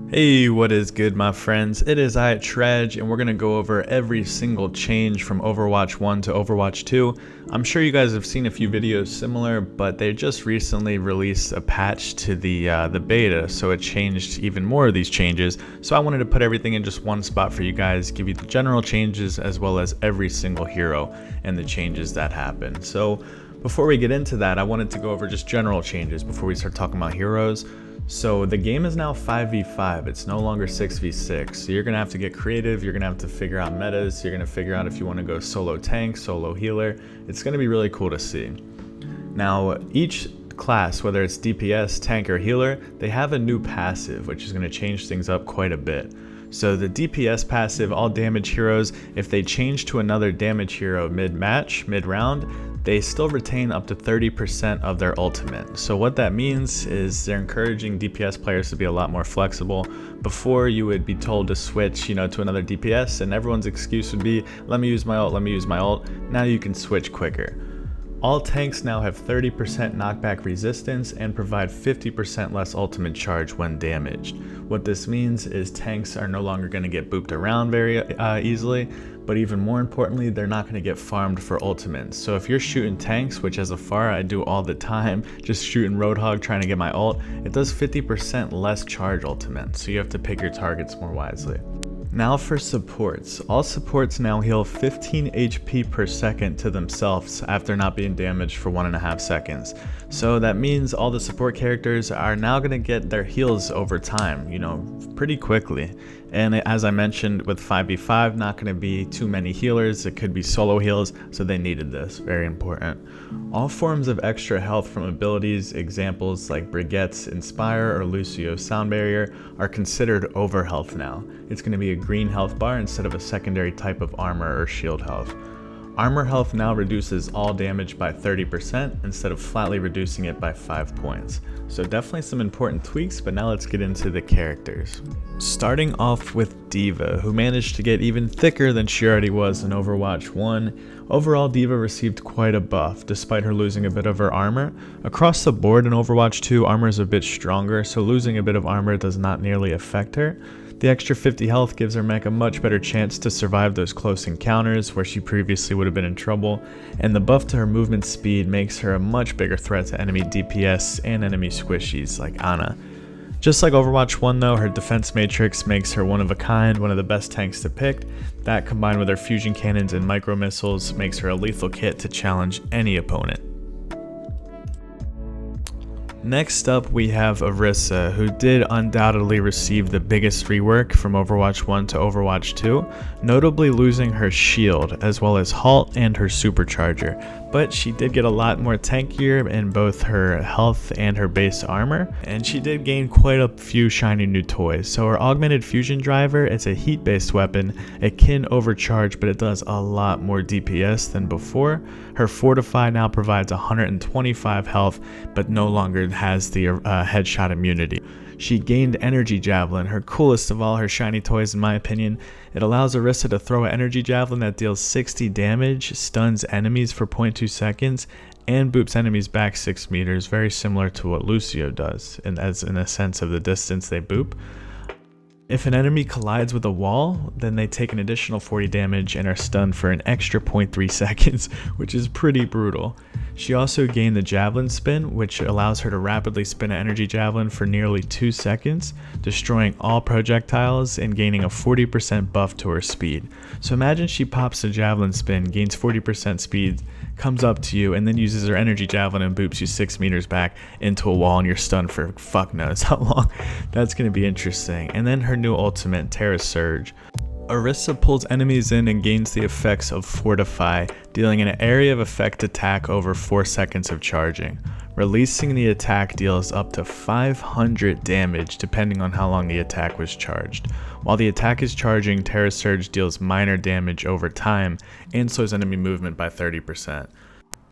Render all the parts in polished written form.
Hey, what is good, my friends? It is I, Tredge, and we're going to go over every single change from Overwatch 1 to Overwatch 2. I'm sure you guys have seen a few videos similar, but they just recently released a patch to the beta, so it changed even more of these changes. So I wanted to put everything in just one spot for you guys, give you the general changes as well as every single hero and the changes that happen. So before we get into that, I wanted to go over just general changes before we start talking about heroes. So the game is now 5v5, it's no longer 6v6, so you're going to have to get creative, you're going to have to figure out metas, you're going to figure out if you want to go solo tank, solo healer. It's going to be really cool to see. Now each class, whether it's DPS, tank, or healer, they have a new passive, which is going to change things up quite a bit. So the DPS passive, all damage heroes, if they change to another damage hero mid-match, mid-round, they still retain up to 30% of their ultimate. So what that means is they're encouraging DPS players to be a lot more flexible. Before, you would be told to switch, to another DPS, and everyone's excuse would be, let me use my ult, let me use my ult. Now you can switch quicker. All tanks now have 30% knockback resistance and provide 50% less ultimate charge when damaged. What this means is tanks are no longer going to get booped around very easily, but even more importantly, they're not going to get farmed for ultimates. So if you're shooting tanks, which as a Pharah I do all the time, just shooting Roadhog trying to get my ult, it does 50% less charge ultimate, so you have to pick your targets more wisely. Now for supports. All supports now heal 15 HP per second to themselves after not being damaged for 1.5 seconds. So that means all the support characters are now going to get their heals over time, pretty quickly. And as I mentioned with 5v5, not going to be too many healers, it could be solo heals, so they needed this, very important. All forms of extra health from abilities, examples like Brigitte's Inspire or Lucio's Sound Barrier, are considered over health now. It's going to be a green health bar instead of a secondary type of armor or shield health. Armor health now reduces all damage by 30% instead of flatly reducing it by 5 points. So definitely some important tweaks, but now let's get into the characters. Starting off with D.Va, who managed to get even thicker than she already was in Overwatch 1. Overall, D.Va received quite a buff, despite her losing a bit of her armor. Across the board in Overwatch 2, armor is a bit stronger, so losing a bit of armor does not nearly affect her. The extra 50 health gives her mech a much better chance to survive those close encounters where she previously would have been in trouble, and the buff to her movement speed makes her a much bigger threat to enemy DPS and enemy squishies like Ana. Just like Overwatch 1 though, her defense matrix makes her one of a kind, one of the best tanks to pick. That combined with her fusion cannons and micro missiles makes her a lethal kit to challenge any opponent. Next up we have Orisa, who did undoubtedly receive the biggest rework from Overwatch 1 to Overwatch 2, notably losing her shield as well as halt and her supercharger, but she did get a lot more tankier in both her health and her base armor, and she did gain quite a few shiny new toys. So her augmented fusion driver, it's a heat based weapon, it can overcharge but it does a lot more DPS than before. Her fortify now provides 125 health but no longer has the headshot immunity. She gained energy javelin, her coolest of all her shiny toys in my opinion. It allows Orisa to throw an energy javelin that deals 60 damage, stuns enemies for 0.2 seconds, and boops enemies back 6 meters, very similar to what Lucio does, in a sense of the distance they boop. If an enemy collides with a wall, then they take an additional 40 damage and are stunned for an extra 0.3 seconds, which is pretty brutal. She also gained the javelin spin, which allows her to rapidly spin an energy javelin for nearly 2 seconds, destroying all projectiles and gaining a 40% buff to her speed. So imagine she pops the javelin spin, gains 40% speed, comes up to you, and then uses her energy javelin and boops you 6 meters back into a wall and you're stunned for fuck knows how long. That's going to be interesting. And then her new ultimate, Terra Surge. Orisa pulls enemies in and gains the effects of Fortify, dealing an area of effect attack over 4 seconds of charging. Releasing the attack deals up to 500 damage depending on how long the attack was charged. While the attack is charging, Terra Surge deals minor damage over time and slows enemy movement by 30%.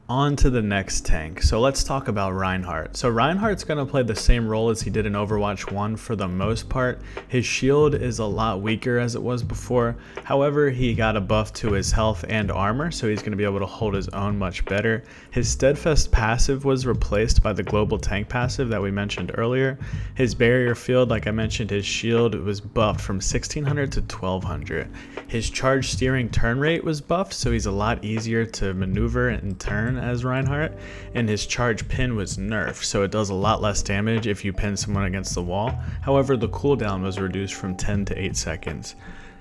On to the next tank. So let's talk about Reinhardt. So Reinhardt's going to play the same role as he did in Overwatch 1 for the most part. His shield is a lot weaker as it was before. However, he got a buff to his health and armor, so he's going to be able to hold his own much better. His steadfast passive was replaced by the global tank passive that we mentioned earlier. His barrier field, like I mentioned, his shield was buffed from 1600 to 1200. His charge steering turn rate was buffed, so he's a lot easier to maneuver and turn as Reinhardt, and his charge pin was nerfed, so it does a lot less damage if you pin someone against the wall. However, the cooldown was reduced from 10 to 8 seconds.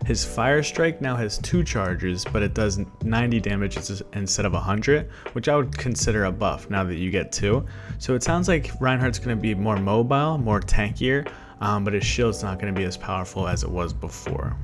His fire strike now has 2 charges, but it does 90 damage instead of 100, which I would consider a buff now that you get 2. So it sounds like Reinhardt's going to be more mobile, more tankier, but his shield's not going to be as powerful as it was before.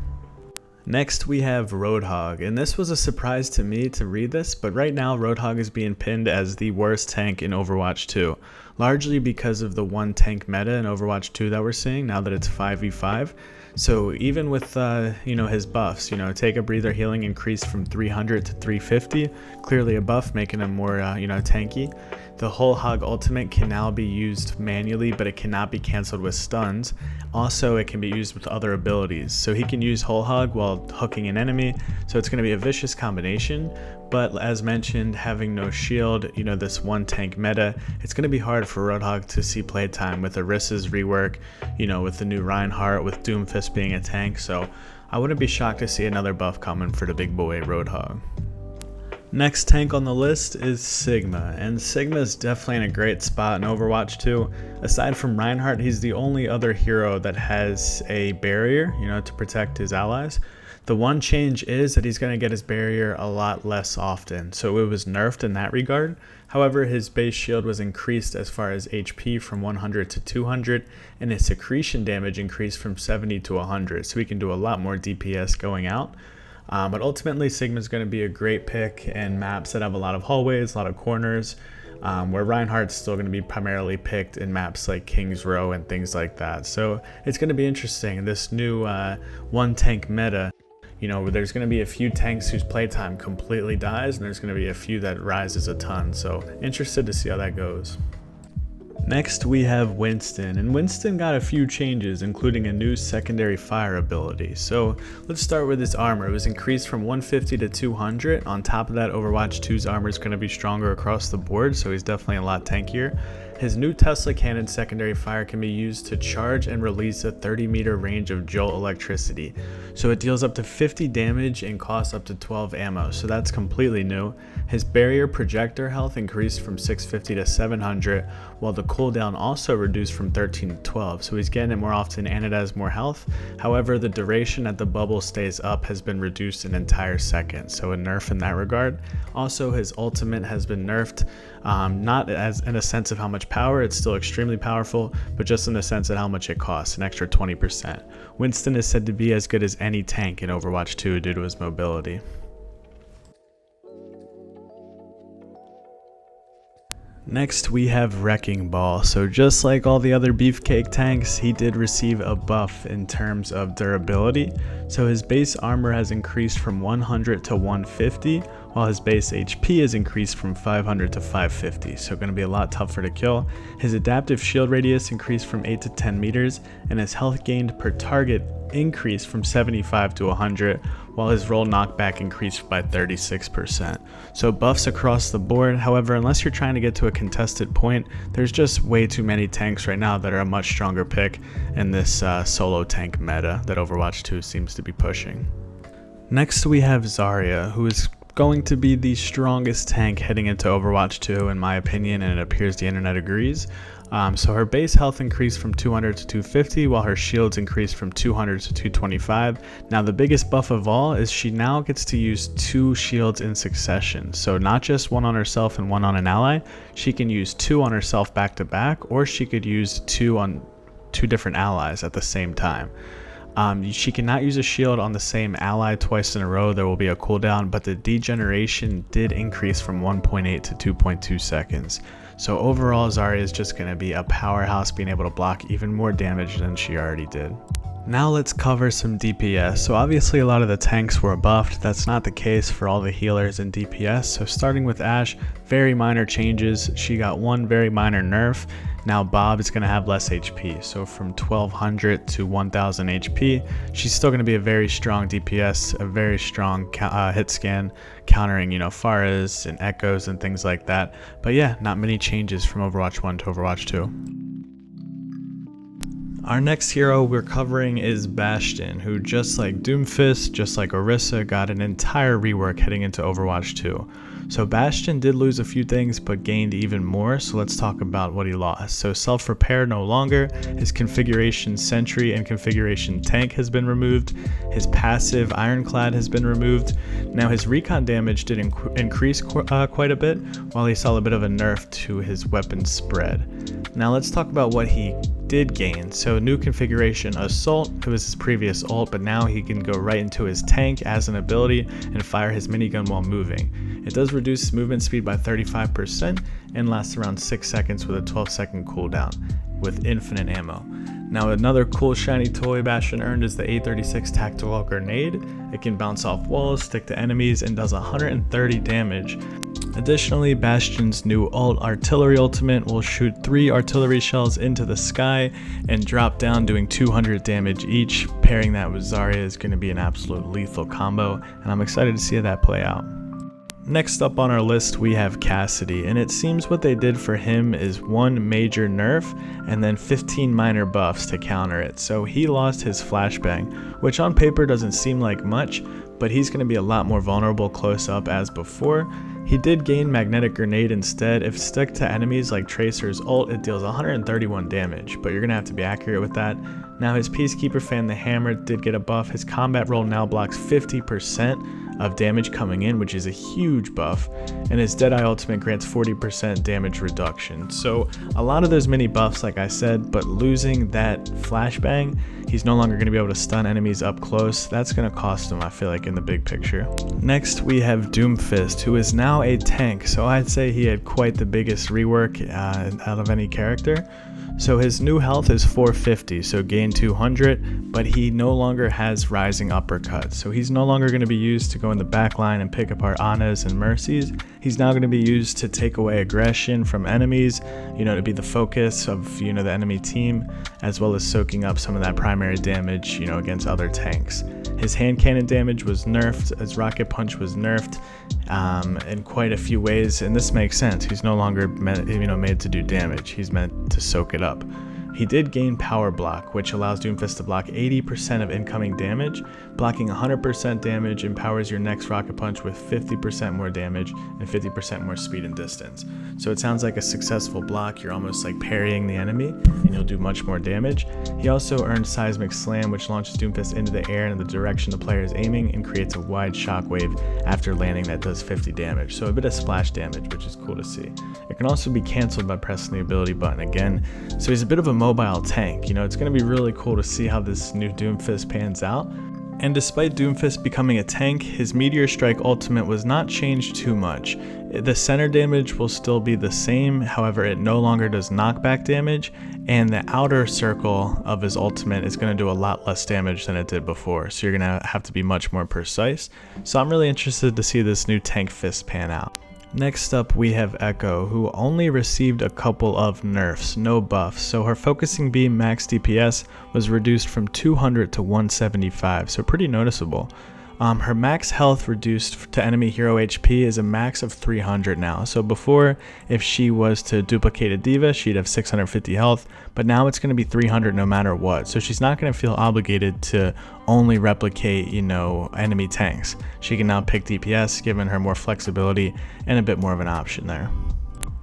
Next we have Roadhog, and this was a surprise to me to read this, but right now Roadhog is being pinned as the worst tank in Overwatch 2, largely because of the one tank meta in Overwatch 2 that we're seeing now that it's 5v5. So even with his buffs, take a breather healing increased from 300 to 350, clearly a buff, making him more tanky. The whole hog ultimate can now be used manually, but it cannot be cancelled with stuns. Also, it can be used with other abilities. So he can use whole hog while hooking an enemy, so it's going to be a vicious combination. But as mentioned, having no shield, this one tank meta, it's going to be hard for Roadhog to see playtime with Orisa's rework, with the new Reinhardt, with Doomfist being a tank. So I wouldn't be shocked to see another buff coming for the big boy Roadhog. Next tank on the list is Sigma, and Sigma is definitely in a great spot in Overwatch 2. Aside from Reinhardt, he's the only other hero that has a barrier, to protect his allies. The one change is that he's going to get his barrier a lot less often, so it was nerfed in that regard. However, his base shield was increased as far as HP from 100 to 200, and his secretion damage increased from 70 to 100, so he can do a lot more DPS going out. But ultimately, Sigma is going to be a great pick in maps that have a lot of hallways, a lot of corners, where Reinhardt's still going to be primarily picked in maps like King's Row and things like that. So it's going to be interesting. This new one tank meta, where there's going to be a few tanks whose playtime completely dies, and there's going to be a few that rises a ton. So interested to see how that goes. Next we have Winston, and Winston got a few changes, including a new secondary fire ability. So let's start with his armor. It was increased from 150 to 200. On top of that, Overwatch 2's armor is going to be stronger across the board, so he's definitely a lot tankier. His new Tesla cannon secondary fire can be used to charge and release a 30-meter range of jolt electricity. So it deals up to 50 damage and costs up to 12 ammo, so that's completely new. His barrier projector health increased from 650 to 700, while the cooldown also reduced from 13 to 12, so he's getting it more often and it has more health. However, the duration that the bubble stays up has been reduced an entire second, so a nerf in that regard. Also, his ultimate has been nerfed, not as in a sense of how much power, it's still extremely powerful, but just in the sense of how much it costs, an extra 20%. Winston is said to be as good as any tank in Overwatch 2 due to his mobility. Next we have Wrecking Ball. So just like all the other beefcake tanks, he did receive a buff in terms of durability. So his base armor has increased from 100 to 150, while his base HP is increased from 500 to 550, so going to be a lot tougher to kill. His adaptive shield radius increased from 8 to 10 meters, and his health gained per target increased from 75 to 100, while his roll knockback increased by 36%. So buffs across the board. However, unless you're trying to get to a contested point, there's just way too many tanks right now that are a much stronger pick in this solo tank meta that Overwatch 2 seems to be pushing. Next we have Zarya, who is going to be the strongest tank heading into Overwatch 2 in my opinion, and it appears the internet agrees. So her base health increased from 200 to 250, while her shields increased from 200 to 225. Now the biggest buff of all is she now gets to use 2 shields in succession. So not just one on herself and one on an ally, she can use 2 on herself back to back, or she could use 2 on 2 different allies at the same time. She cannot use a shield on the same ally twice in a row. There will be a cooldown, but the degeneration did increase from 1.8 to 2.2 seconds. So overall, Zarya is just going to be a powerhouse, being able to block even more damage than she already did. Now let's cover some DPS. So obviously a lot of the tanks were buffed. That's not the case for all the healers in DPS. So starting with Ashe, very minor changes. She got one very minor nerf. Now Bob is going to have less HP, so from 1200 to 1000 HP. She's still going to be a very strong DPS, a very strong hit scan, countering, Pharahs and echoes and things like that. But yeah, not many changes from Overwatch 1 to Overwatch 2. Our next hero we're covering is Bastion, who just like Doomfist, just like Orisa, got an entire rework heading into Overwatch 2. So Bastion did lose a few things but gained even more, so let's talk about what he lost. So self-repair no longer, his configuration sentry and configuration tank has been removed, his passive ironclad has been removed. Now his recon damage did increase quite a bit, while he saw a bit of a nerf to his weapon spread. Now let's talk about what he did gain. So new configuration assault, it was his previous ult, but now he can go right into his tank as an ability and fire his minigun while moving. It does reduce movement speed by 35% and lasts around 6 seconds with a 12-second cooldown with infinite ammo. Now another cool shiny toy Bastion earned is the A36 tactical grenade. It can bounce off walls, stick to enemies, and does 130 damage. Additionally, Bastion's new ult artillery ultimate will shoot 3 artillery shells into the sky and drop down doing 200 damage each. Pairing that with Zarya is going to be an absolute lethal combo, and I'm excited to see that play out. Next up on our list we have Cassidy, and it seems what they did for him is one major nerf and then 15 minor buffs to counter it. So he lost his flashbang, which on paper doesn't seem like much, but he's going to be a lot more vulnerable close up as before. He did gain magnetic grenade instead. If stuck to enemies like Tracer's ult, it deals 131 damage, but you're going to have to be accurate with that. Now his Peacekeeper fan, the hammer, did get a buff. His combat roll now blocks 50% of damage coming in, which is a huge buff, and his Deadeye ultimate grants 40% damage reduction. So a lot of those mini buffs, like I said, but losing that flashbang, he's no longer going to be able to stun enemies up close. That's going to cost him, I feel like, in the big picture. Next we have Doomfist, who is now a tank, so I'd say he had quite the biggest rework out of any character. So his new health is 450, so gain 200, but he no longer has rising uppercut. So he's no longer going to be used to go in the back line and pick apart Anas and Mercies. He's now going to be used to take away aggression from enemies, to be the focus of, the enemy team, as well as soaking up some of that primary damage, against other tanks. His hand cannon damage was nerfed, his rocket punch was nerfed in quite a few ways, and this makes sense. He's no longer made to do damage. He's meant to soak it up. He did gain power block, which allows Doomfist to block 80% of incoming damage. Blocking 100% damage empowers your next rocket punch with 50% more damage and 50% more speed and distance. So it sounds like a successful block. You're almost like parrying the enemy, and you'll do much more damage. He also earned Seismic Slam, which launches Doomfist into the air in the direction the player is aiming and creates a wide shockwave after landing that does 50 damage. So a bit of splash damage, which is cool to see. It can also be cancelled by pressing the ability button again. So he's a bit of a mobile tank. It's going to be really cool to see how this new Doomfist pans out. And despite Doomfist becoming a tank, his Meteor Strike ultimate was not changed too much. The center damage will still be the same, however it no longer does knockback damage, and the outer circle of his ultimate is going to do a lot less damage than it did before, so you're going to have to be much more precise. So I'm really interested to see this new tank fist pan out. Next up we have Echo, who only received a couple of nerfs, no buffs, so her focusing beam max DPS was reduced from 200 to 175, so pretty noticeable. Her max health reduced to enemy hero HP is a max of 300 now. So before, if she was to duplicate a D.Va, she'd have 650 health, but now it's going to be 300 no matter what. So she's not going to feel obligated to only replicate, enemy tanks. She can now pick DPS, giving her more flexibility and a bit more of an option there.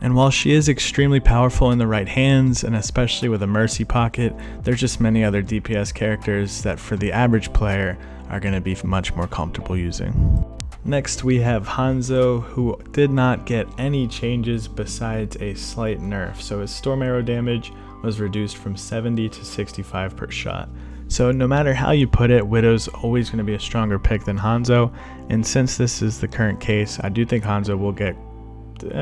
And while she is extremely powerful in the right hands, and especially with a Mercy pocket, there's just many other DPS characters that for the average player are going to be much more comfortable using. Next we have Hanzo, who did not get any changes besides a slight nerf. So his Storm Arrow damage was reduced from 70 to 65 per shot. So no matter how you put it, Widow's always going to be a stronger pick than Hanzo, and since this is the current case, I do think Hanzo will get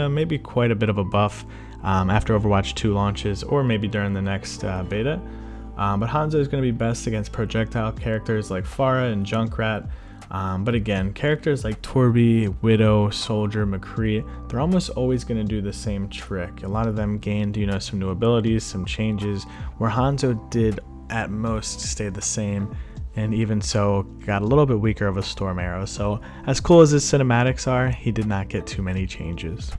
maybe quite a bit of a buff after Overwatch 2 launches, or maybe during the next beta. But Hanzo is going to be best against projectile characters like Pharah and Junkrat. But again, characters like Torby, Widow, Soldier, McCree, they're almost always going to do the same trick. A lot of them gained, some new abilities, some changes, where Hanzo did at most stay the same, and even so got a little bit weaker of a storm arrow. So as cool as his cinematics are, he did not get too many changes.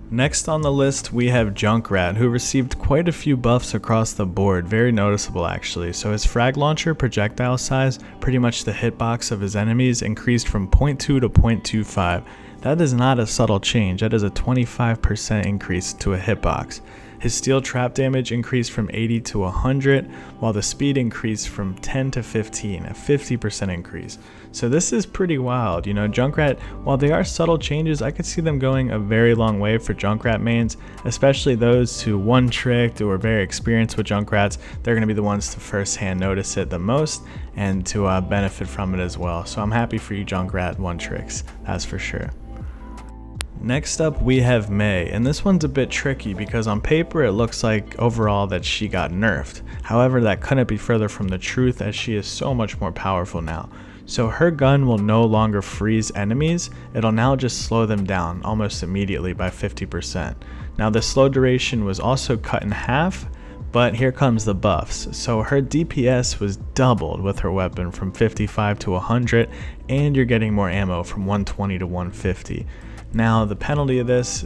Next on the list, we have Junkrat, who received quite a few buffs across the board, very noticeable actually. So his frag launcher projectile size, pretty much the hitbox of his enemies, increased from 0.2 to 0.25. That is not a subtle change, that is a 25% increase to a hitbox. His steel trap damage increased from 80 to 100, while the speed increased from 10 to 15, a 50% increase. So this is pretty wild. Junkrat, while they are subtle changes, I could see them going a very long way for Junkrat mains, especially those who one-tricked or are very experienced with Junkrats. They're going to be the ones to first-hand notice it the most and to benefit from it as well. So I'm happy for you Junkrat one-tricks, that's for sure. Next up, we have Mei, and this one's a bit tricky because on paper it looks like overall that she got nerfed. However, that couldn't be further from the truth, as she is so much more powerful now. So her gun will no longer freeze enemies, it'll now just slow them down almost immediately by 50%. Now the slow duration was also cut in half, but here comes the buffs. So her DPS was doubled with her weapon from 55 to 100, and you're getting more ammo from 120 to 150. Now the penalty of this,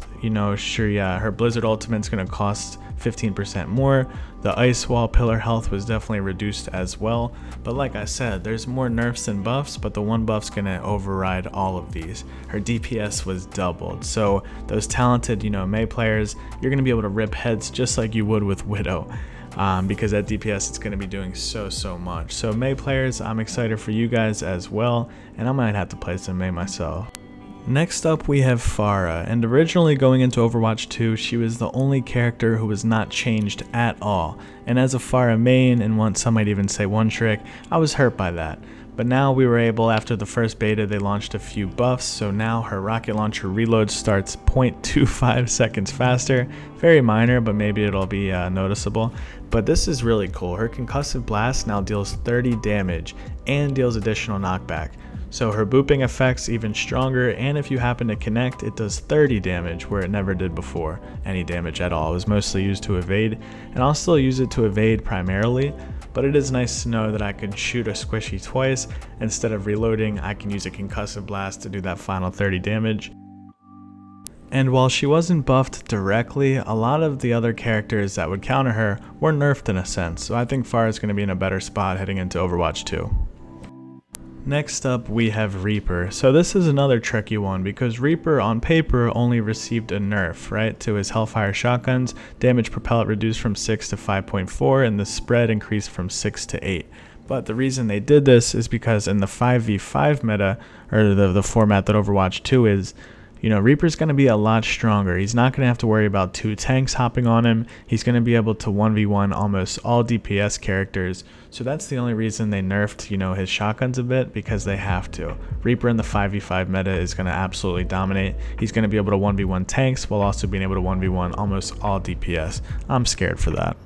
sure, yeah, her Blizzard ultimate's going to cost 15% more. The Ice Wall pillar health was definitely reduced as well. But like I said, there's more nerfs than buffs, but the one buff's going to override all of these. Her DPS was doubled. So those talented, Mei players, you're going to be able to rip heads just like you would with Widow. Because at DPS it's going to be doing so much. So Mei players, I'm excited for you guys as well, and I might have to play some Mei myself. Next up, we have Pharah, and originally going into Overwatch 2, she was the only character who was not changed at all. And as a Pharah main, and some might even say one trick, I was hurt by that. But now we were able, after the first beta, they launched a few buffs, so now her rocket launcher reload starts 0.25 seconds faster. Very minor, but maybe it'll be noticeable. But this is really cool. Her concussive blast now deals 30 damage and deals additional knockback. So her booping effect's even stronger, and if you happen to connect, it does 30 damage where it never did before any damage at all. It was mostly used to evade, and I'll still use it to evade primarily, but it is nice to know that I can shoot a squishy twice. Instead of reloading, I can use a concussive blast to do that final 30 damage. And while she wasn't buffed directly, a lot of the other characters that would counter her were nerfed in a sense, so I think Pharah is going to be in a better spot heading into Overwatch 2. Next up, we have Reaper. So this is another tricky one because Reaper on paper only received a nerf, right, to his Hellfire shotguns. Damage per pellet reduced from 6 to 5.4, and the spread increased from 6 to 8. But the reason they did this is because in the 5v5 meta, or the format that Overwatch 2 is, Reaper's going to be a lot stronger. He's not going to have to worry about 2 tanks hopping on him. He's going to be able to 1v1 almost all DPS characters. So that's the only reason they nerfed, his shotguns a bit, because they have to. Reaper in the 5v5 meta is going to absolutely dominate. He's going to be able to 1v1 tanks while also being able to 1v1 almost all DPS. I'm scared for that.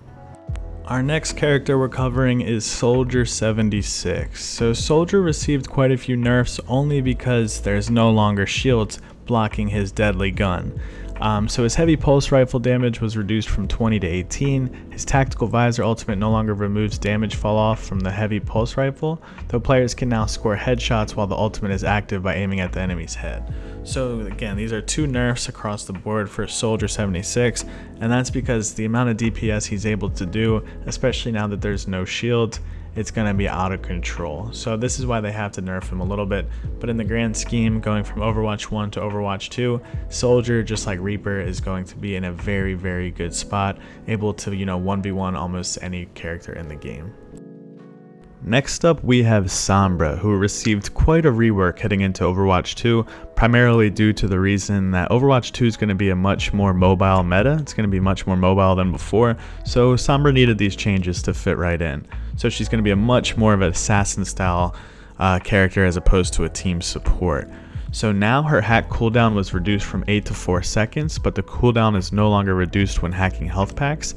Our next character we're covering is Soldier 76. So Soldier received quite a few nerfs only because there's no longer shields blocking his deadly gun. So his heavy pulse rifle damage was reduced from 20 to 18. His tactical visor ultimate no longer removes damage fall off from the heavy pulse rifle, though players can now score headshots while the ultimate is active by aiming at the enemy's head. So again, these are 2 nerfs across the board for Soldier 76, and that's because the amount of DPS he's able to do, especially now that there's no shields, it's going to be out of control. So this is why they have to nerf him a little bit, but in the grand scheme, going from Overwatch 1 to Overwatch 2, Soldier, just like Reaper, is going to be in a very good spot, able to 1v1 almost any character in the game. Next up, we have Sombra, who received quite a rework heading into Overwatch 2, primarily due to the reason that Overwatch 2 is going to be a much more mobile meta. It's going to be much more mobile than before, so Sombra needed these changes to fit right in. So she's going to be a much more of an assassin style character as opposed to a team support. So now her hack cooldown was reduced from 8 to 4 seconds, but the cooldown is no longer reduced when hacking health packs.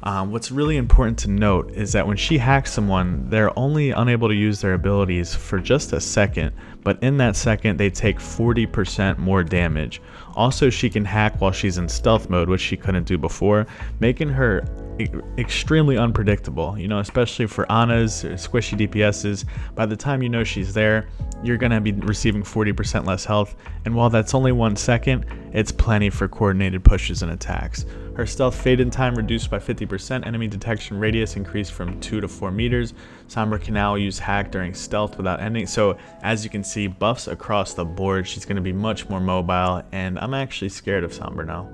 What's really important to note is that when she hacks someone, they're only unable to use their abilities for just a second, but in that second they take 40% more damage. Also, she can hack while she's in stealth mode, which she couldn't do before, making her extremely unpredictable, especially for Ana's squishy DPSs. By the time you know she's there, you're going to be receiving 40% less health, and while that's only 1 second, it's plenty for coordinated pushes and attacks. Her stealth fade-in time reduced by 50%, enemy detection radius increased from 2 to 4 meters. Sombra can now use hack during stealth without ending, so as you can see, buffs across the board. She's going to be much more mobile, and I'm actually scared of Sombra now.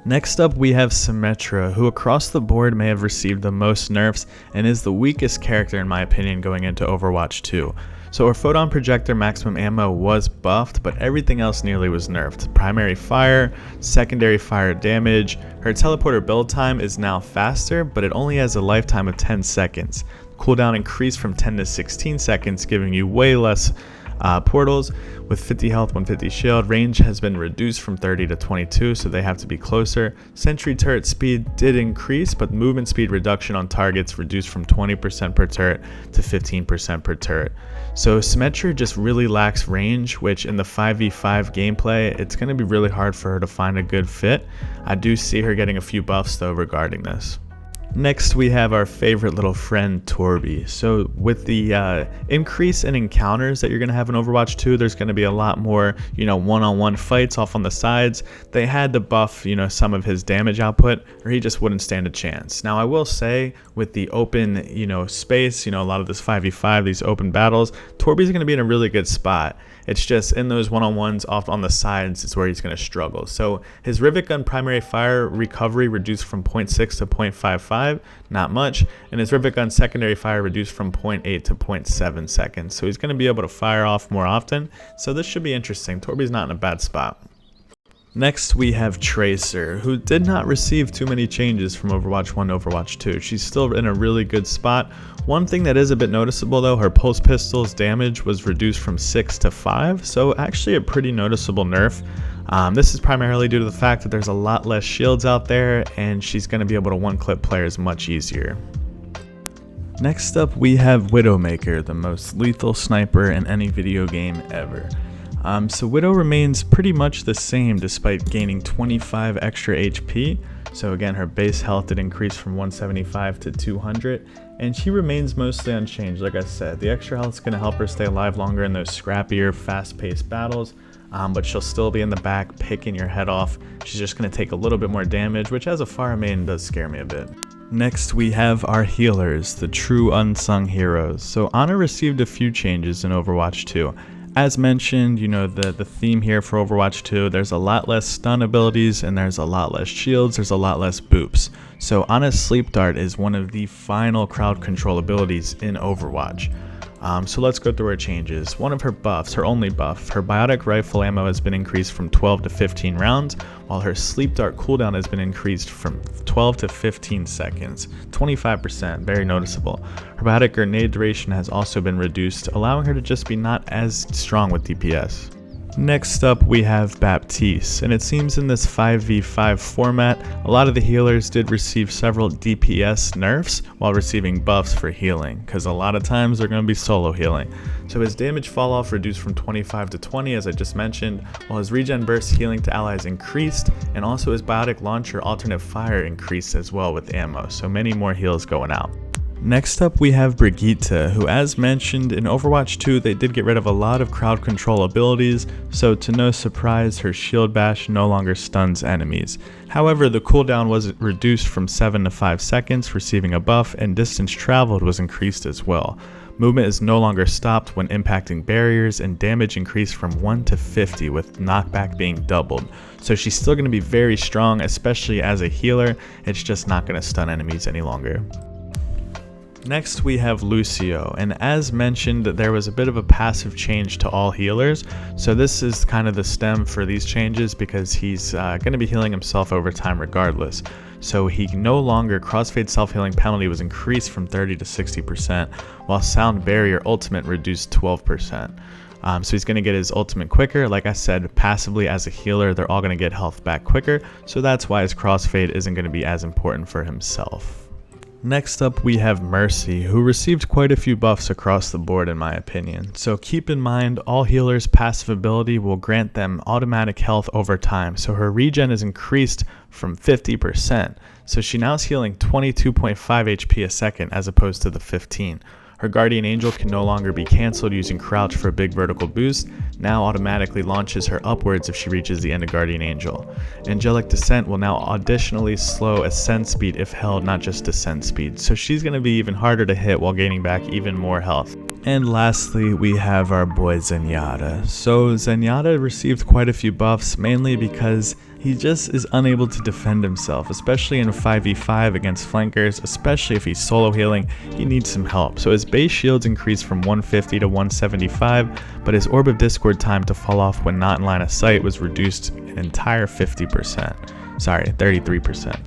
Next up, we have Symmetra, who across the board may have received the most nerfs and is the weakest character in my opinion going into Overwatch 2. So her photon projector maximum ammo was buffed, but everything else nearly was nerfed. Primary fire, secondary fire damage, her teleporter build time is now faster, but it only has a lifetime of 10 seconds. Cooldown increased from 10 to 16 seconds, giving you way less portals. With 50 health, 150 shield, range has been reduced from 30 to 22, so they have to be closer. Sentry turret speed did increase, but movement speed reduction on targets reduced from 20% per turret to 15% per turret. So Symmetra just really lacks range, which in the 5v5 gameplay, it's going to be really hard for her to find a good fit. I do see her getting a few buffs though regarding this. Next, we have our favorite little friend, Torby. So with the increase in encounters that you're going to have in Overwatch 2, there's going to be a lot more, one-on-one fights off on the sides. They had to buff, some of his damage output, or he just wouldn't stand a chance. Now, I will say, with the open, space, a lot of this 5v5, these open battles, Torby's going to be in a really good spot. It's just in those one-on-ones off on the sides is where he's going to struggle. So his Rivet Gun primary fire recovery reduced from 0.6 to 0.55, not much, and his Rivet Gun secondary fire reduced from 0.8 to 0.7 seconds. So he's going to be able to fire off more often. So this should be interesting. Torby's not in a bad spot. Next, we have Tracer, who did not receive too many changes from Overwatch 1 to Overwatch 2. She's still in a really good spot. One thing that is a bit noticeable though, her pulse pistol's damage was reduced from 6 to 5, so actually a pretty noticeable nerf. This is primarily due to the fact that there's a lot less shields out there, and she's going to be able to one-clip players much easier. Next up, we have Widowmaker, the most lethal sniper in any video game ever. So Widow remains pretty much the same despite gaining 25 extra HP. So again, her base health did increase from 175 to 200, and she remains mostly unchanged. Like I said, the extra health is going to help her stay alive longer in those scrappier, fast-paced battles, but she'll still be in the back picking your head off. She's just going to take a little bit more damage, which as a Pharah main does scare me a bit. Next, we have our healers, the true unsung heroes. So Ana received a few changes in Overwatch 2. As mentioned, the theme here for Overwatch 2, there's a lot less stun abilities and there's a lot less shields, there's a lot less boops. So Ana's Sleep Dart is one of the final crowd control abilities in Overwatch. So let's go through her changes. One of her buffs, her only buff, her biotic rifle ammo has been increased from 12 to 15 rounds, while her Sleep Dart cooldown has been increased from 12 to 15 seconds, 25%, very noticeable. Her biotic grenade duration has also been reduced, allowing her to just be not as strong with DPS. Next up, we have Baptise, and it seems in this 5v5 format, a lot of the healers did receive several DPS nerfs while receiving buffs for healing, because a lot of times they're going to be solo healing. So his damage fall off reduced from 25 to 20 as I just mentioned, while his regen burst healing to allies increased, and also his biotic launcher alternate fire increased as well with ammo, so many more heals going out. Next up, we have Brigitte, who as mentioned in Overwatch 2 they did get rid of a lot of crowd control abilities, so to no surprise her shield bash no longer stuns enemies. However, the cooldown was reduced from 7 to 5 seconds, receiving a buff, and distance traveled was increased as well. Movement is no longer stopped when impacting barriers, and damage increased from 1 to 50 with knockback being doubled. So she's still going to be very strong, especially as a healer, it's just not going to stun enemies any longer. Next, we have Lucio, and as mentioned, there was a bit of a passive change to all healers, so this is kind of the stem for these changes because he's going to be healing himself over time regardless. So he no longer, crossfade self-healing penalty was increased from 30 to 60%, while sound barrier ultimate reduced 12%. So he's going to get his ultimate quicker. Like I said, passively as a healer, they're all going to get health back quicker, so that's why his crossfade isn't going to be as important for himself. Next up we have Mercy, who received quite a few buffs across the board in my opinion. So keep in mind, all healers' passive ability will grant them automatic health over time, so her regen is increased from 50%. So she now is healing 22.5 HP a second as opposed to the 15. Her Guardian Angel can no longer be cancelled using Crouch for a big vertical boost, now automatically launches her upwards if she reaches the end of Guardian Angel. Angelic Descent will now additionally slow ascent speed if held, not just descent speed, so she's going to be even harder to hit while gaining back even more health. And lastly, we have our boy Zenyatta. So Zenyatta received quite a few buffs, mainly because he just is unable to defend himself, especially in a 5v5 against flankers, especially if he's solo healing, he needs some help. So his base shields increased from 150 to 175, but his Orb of Discord time to fall off when not in line of sight was reduced an entire 33%.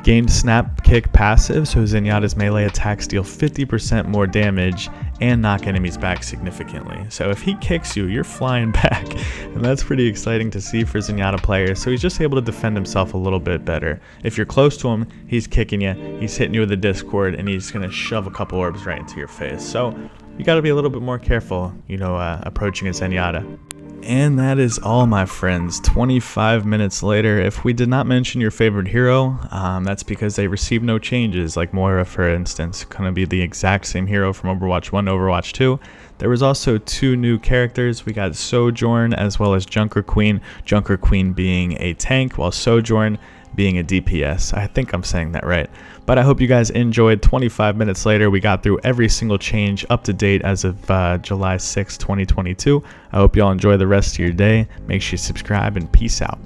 Gained Snap Kick passive, so Zenyatta's melee attacks deal 50% more damage and knock enemies back significantly. So if he kicks you, you're flying back, and that's pretty exciting to see for Zenyatta players. So he's just able to defend himself a little bit better. If you're close to him, he's kicking you, he's hitting you with the Discord, and he's gonna shove a couple orbs right into your face. So you gotta be a little bit more careful, approaching a Zenyatta. And that is all, my friends. 25 minutes later. If we did not mention your favorite hero, that's because they received no changes, like Moira, for instance, gonna be the exact same hero from Overwatch 1 to Overwatch 2. There was also 2 new characters. We got Sojourn as well as Junkrat Queen being a tank, while Sojourn being a DPS. I think I'm saying that right. But I hope you guys enjoyed. 25 minutes later, we got through every single change up to date as of July 6, 2022. I hope y'all enjoy the rest of your day. Make sure you subscribe, and peace out.